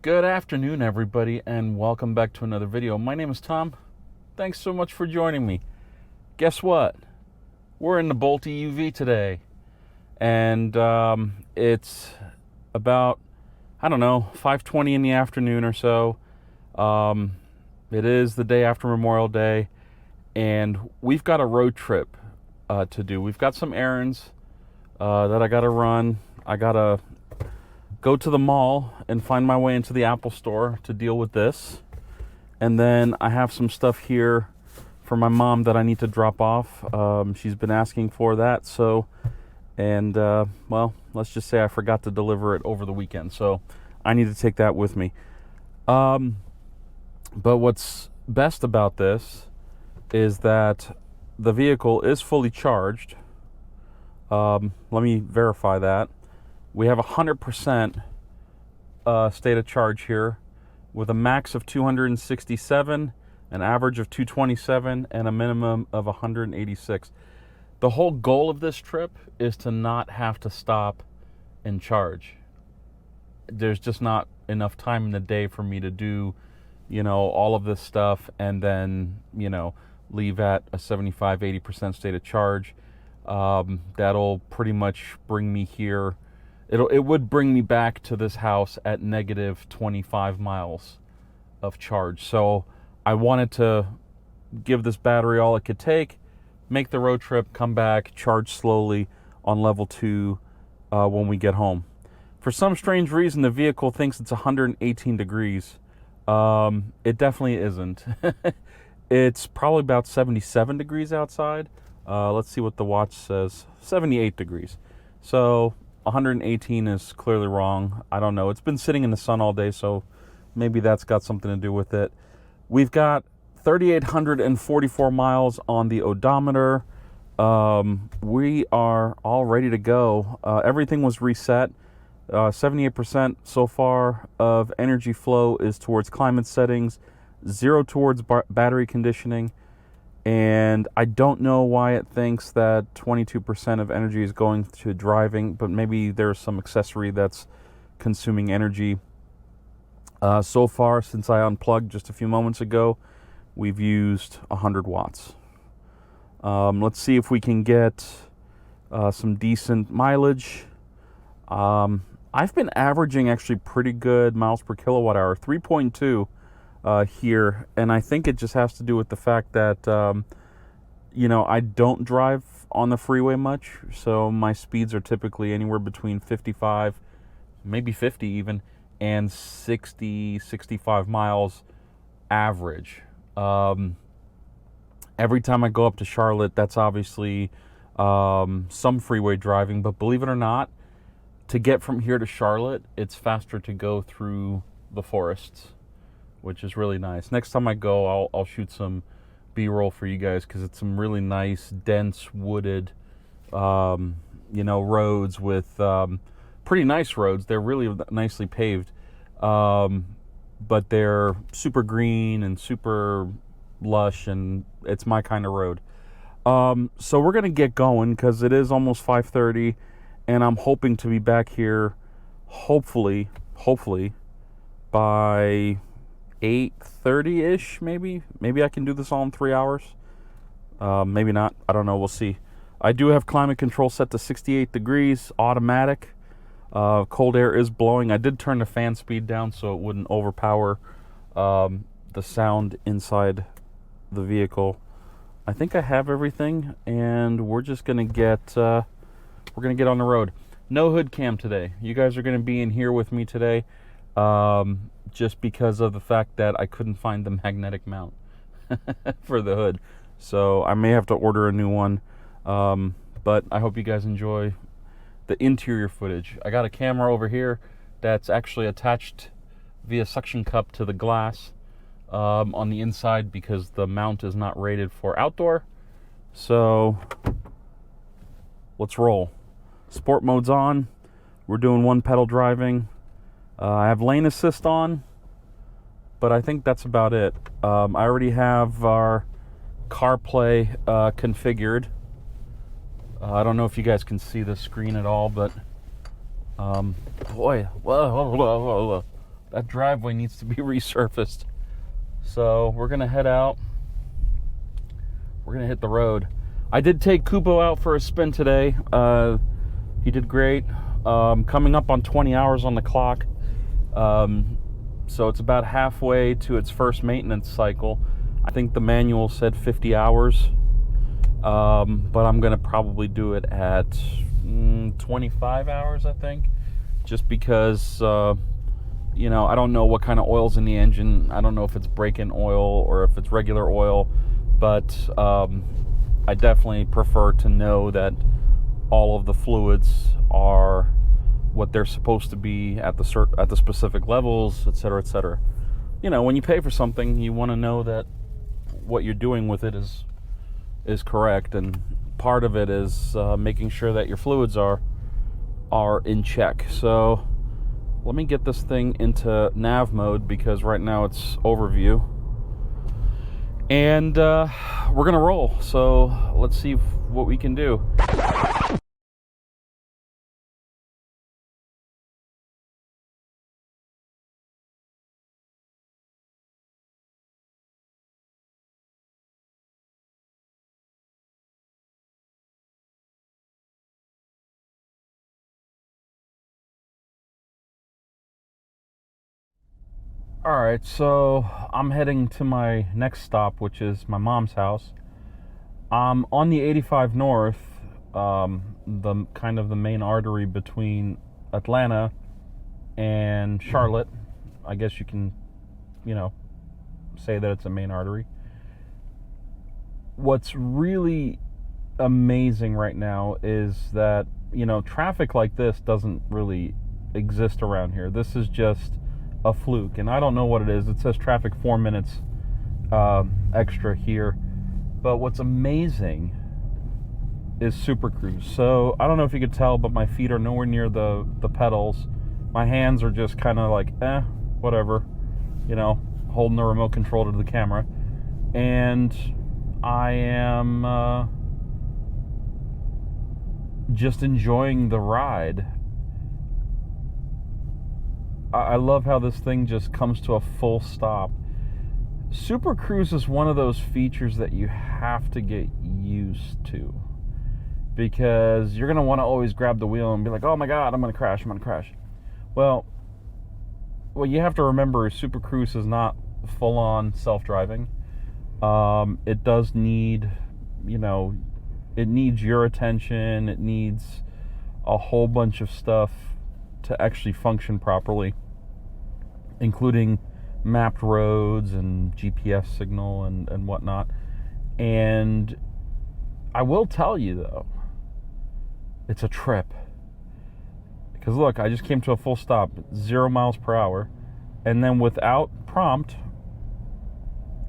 Good afternoon, everybody, and welcome back to another video. My name is Tom. Thanks so much for joining me. Guess what? We're in the Bolt EUV today, and it's about, I don't know, 5:20 in the afternoon or so. It is the day after Memorial Day, and we've got a road trip to do. We've got some errands that I got to run. I got to go to the mall and find my way into the Apple store to deal with this. And then I have some stuff here for my mom that I need to drop off. She's been asking for that. So, well, let's just say I forgot to deliver it over the weekend. So I need to take that with me. But what's best about this is that the vehicle is fully charged. Let me verify that. We have 100% state of charge here with a max of 267, an average of 227, and a minimum of 186. The whole goal of this trip is to not have to stop and charge. There's just not enough time in the day for me to do, all of this stuff and then, leave at a 75, 80% state of charge. That'll pretty much bring me here. It would bring me back to this house at negative 25 miles of charge. So I wanted to give this battery all it could take, make the road trip, come back, charge slowly on level 2 when we get home. For some strange reason, the vehicle thinks it's 118 degrees. It definitely isn't. It's probably about 77 degrees outside. Let's see what the watch says. 78 degrees. So 118 is clearly wrong. I don't know. It's been sitting in the sun all day, so maybe that's got something to do with it. We've got 3,844 miles on the odometer. We are all ready to go. Everything was reset. 78% so far of energy flow is towards climate settings, 0 towards battery conditioning. And I don't know why it thinks that 22% of energy is going to driving, but maybe there's some accessory that's consuming energy. So far, since I unplugged just a few moments ago, we've used 100 watts. Let's see if we can get some decent mileage. I've been averaging actually pretty good miles per kilowatt hour, 3.2. Here, and I think it just has to do with the fact that I don't drive on the freeway much, so my speeds are typically anywhere between 55, maybe 50 even, and 65 miles average. Every time I go up to Charlotte, that's obviously some freeway driving, but believe it or not, to get from here to Charlotte, it's faster to go through the forests, which is really nice. Next time I go, I'll shoot some B-roll for you guys, because it's some really nice, dense, wooded, roads with pretty nice roads. They're really nicely paved, but they're super green and super lush, and it's my kind of road. So we're gonna get going because it is almost 5:30, and I'm hoping to be back here, hopefully by 8:30-ish, maybe I can do this all in 3 hours. Maybe not. I don't know. We'll see. I do have climate control set to 68 degrees, automatic. Cold air is blowing. I did turn the fan speed down so it wouldn't overpower the sound inside the vehicle. I think I have everything, and we're just gonna get on the road. No hood cam today. You guys are gonna be in here with me today. Just because of the fact that I couldn't find the magnetic mount for the hood. So I may have to order a new one. But I hope you guys enjoy the interior footage. I got a camera over here that's actually attached via suction cup to the glass on the inside, because the mount is not rated for outdoor. So let's roll. Sport mode's on. We're doing one pedal driving. I have lane assist on, but I think that's about it. I already have our CarPlay configured. I don't know if you guys can see the screen at all, but boy, whoa. that driveway needs to be resurfaced. So we're gonna head out. We're gonna hit the road. I did take Kubo out for a spin today. He did great. Coming up on 20 hours on the clock. So it's about halfway to its first maintenance cycle. I think the manual said 50 hours. But I'm gonna probably do it at 25 hours, I think. Just because, you know, I don't know what kind of oil's in the engine. I don't know if it's break-in oil or if it's regular oil. But I definitely prefer to know that all of the fluids are what they're supposed to be at the specific levels, etc., etc. You know, when you pay for something, you want to know that what you're doing with it is correct, and part of it is making sure that your fluids are in check. So let me get this thing into nav mode, because right now it's overview, and we're gonna roll. So let's see what we can do. All right, so I'm heading to my next stop, which is my mom's house. I'm on the 85 North, the kind of the main artery between Atlanta and Charlotte. I guess you can, you know, say that it's a main artery. What's really amazing right now is that, you know, traffic like this doesn't really exist around here. This is just a fluke, and I don't know what it is. It says traffic 4 minutes extra here, but what's amazing is SuperCruise. So I don't know if you could tell, but my feet are nowhere near the pedals. My hands are just kind of like whatever, you know, holding the remote control to the camera, and I am just enjoying the ride. I love how this thing just comes to a full stop. SuperCruise is one of those features that you have to get used to, because you're going to want to always grab the wheel and be like, oh my God, I'm going to crash. Well, what you have to remember is SuperCruise is not full-on self-driving. It does need, you know, it needs your attention. It needs a whole bunch of stuff to actually function properly, including mapped roads and GPS signal and whatnot. And I will tell you, though, it's a trip. Because look, I just came to a full stop, 0 miles per hour, and then without prompt,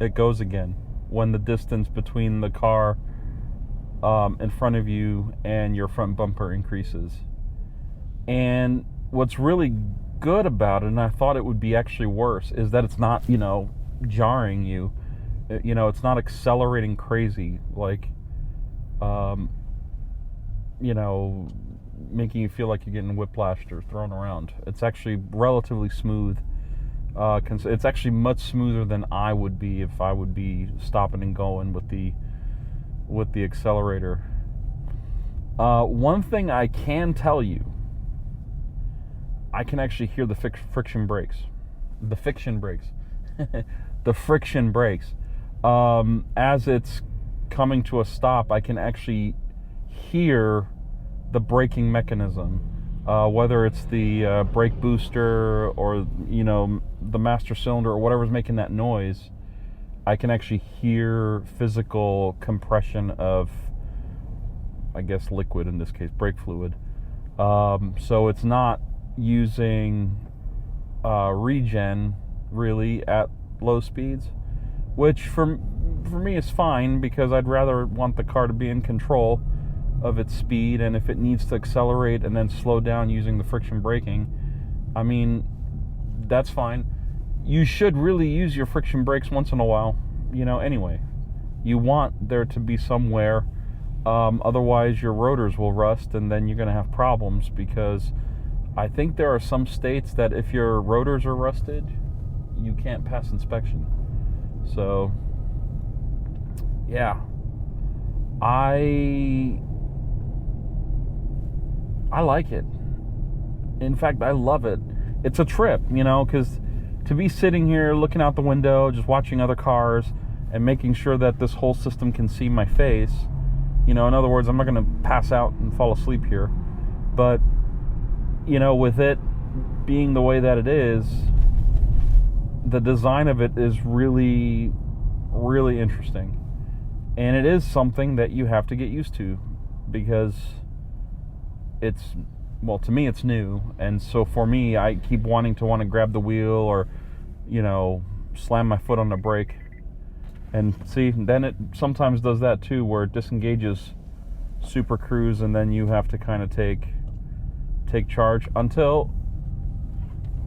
it goes again when the distance between the car in front of you and your front bumper increases. And what's really good about it, and I thought it would be actually worse, is that it's not, you know, jarring you. You know, it's not accelerating crazy, like, you know, making you feel like you're getting whiplashed or thrown around. It's actually relatively smooth. It's actually much smoother than I would be if I would be stopping and going with the accelerator. One thing I can tell you, I can actually hear the friction brakes. The friction brakes. The friction brakes. As it's coming to a stop, I can actually hear the braking mechanism. Whether it's the brake booster or, you know, the master cylinder or whatever's making that noise, I can actually hear physical compression of, I guess, liquid, in this case, brake fluid. So it's not using regen really at low speeds, which for me is fine, because I'd rather want the car to be in control of its speed, and if it needs to accelerate and then slow down using the friction braking, I mean, that's fine. You should really use your friction brakes once in a while, you know, anyway. You want there to be somewhere, otherwise your rotors will rust, and then you're going to have problems, because I think there are some states that if your rotors are rusted, you can't pass inspection. So, yeah. I like it. In fact, I love it. It's a trip, you know, because to be sitting here looking out the window, just watching other cars and making sure that this whole system can see my face, you know, in other words, I'm not going to pass out and fall asleep here. But, you know, with it being the way that it is, the design of it is really, really interesting. And it is something that you have to get used to because it's, well, to me, it's new. And so for me, I keep wanting to grab the wheel or, you know, slam my foot on the brake. And see, then it sometimes does that too, where it disengages SuperCruise, and then you have to kind of take charge until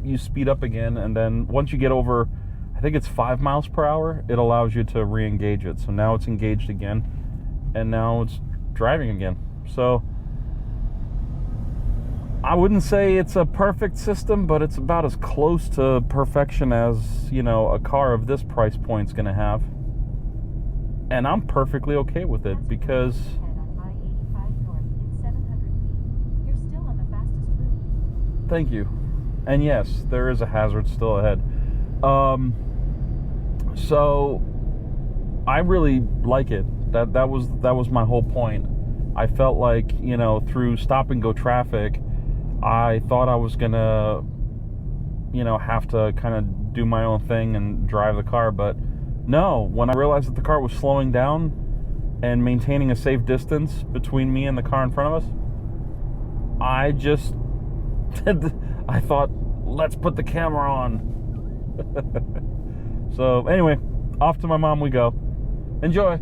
you speed up again. And then once you get over, I think it's 5 miles per hour, it allows you to re-engage it. So now it's engaged again, and now it's driving again. So I wouldn't say it's a perfect system, but it's about as close to perfection as, you know, a car of this price point's going to have. And I'm perfectly okay with it because thank you. And yes, there is a hazard still ahead. So I really like it. That was my whole point. I felt like, you know, through stop and go traffic, I thought I was gonna, you know, have to kind of do my own thing and drive the car, but no, when I realized that the car was slowing down and maintaining a safe distance between me and the car in front of us, I just I thought, let's put the camera on. So anyway, off to my mom we go. Enjoy.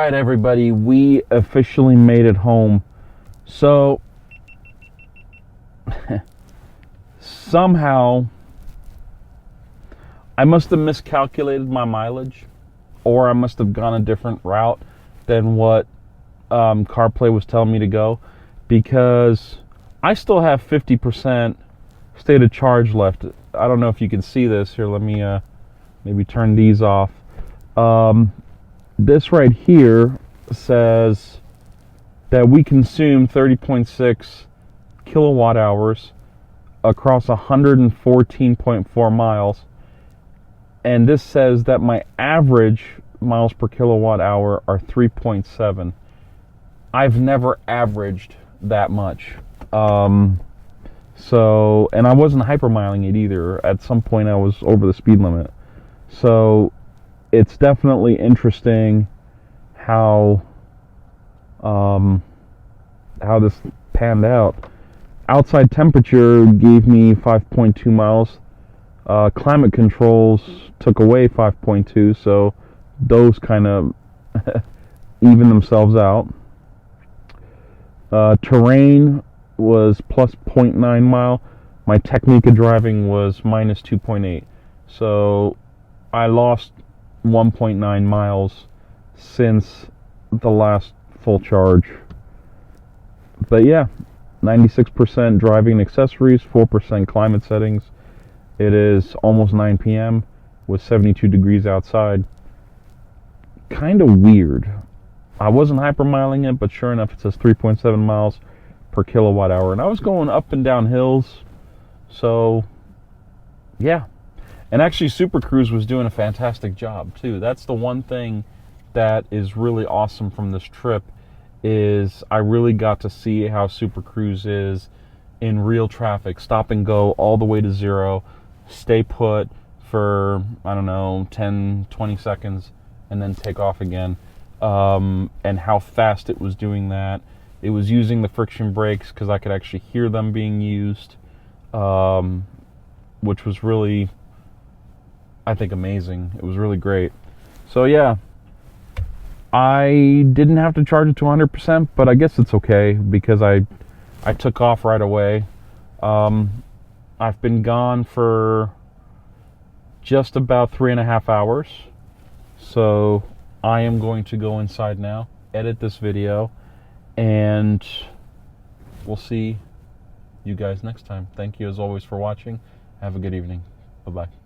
right, everybody, we officially made it home. So somehow I must have miscalculated my mileage, or I must have gone a different route than what CarPlay was telling me to go, because I still have 50% state of charge left. I don't know if you can see this. Here, let me maybe turn these off. This right here says that we consume 30.6 kilowatt hours across 114.4 miles. And this says that my average miles per kilowatt hour are 3.7. I've never averaged that much. So, and I wasn't hypermiling it either. At some point I was over the speed limit. So it's definitely interesting how this panned out. Outside temperature gave me 5.2 miles. Climate controls took away 5.2, so those kind of even themselves out. Terrain was plus 0.9 mile. My technique of driving was minus 2.8. So I lost 1.9 miles since the last full charge. But yeah, 96% driving and accessories, 4% climate settings. It is almost 9 p.m. with 72 degrees outside. Kind of weird. I wasn't hypermiling it, but sure enough, it says 3.7 miles per kilowatt hour. And I was going up and down hills. So, yeah. And actually, SuperCruise was doing a fantastic job, too. That's the one thing that is really awesome from this trip, is I really got to see how SuperCruise is in real traffic. Stop and go all the way to zero. Stay put for, I don't know, 10, 20 seconds, and then take off again. And how fast it was doing that. It was using the friction brakes because I could actually hear them being used, which was really, I think, amazing. It was really great. So yeah, I didn't have to charge it to 100%, but I guess it's okay because I took off right away. I've been gone for just about 3.5 hours. So I am going to go inside now, edit this video, and we'll see you guys next time. Thank you as always for watching. Have a good evening. Bye-bye.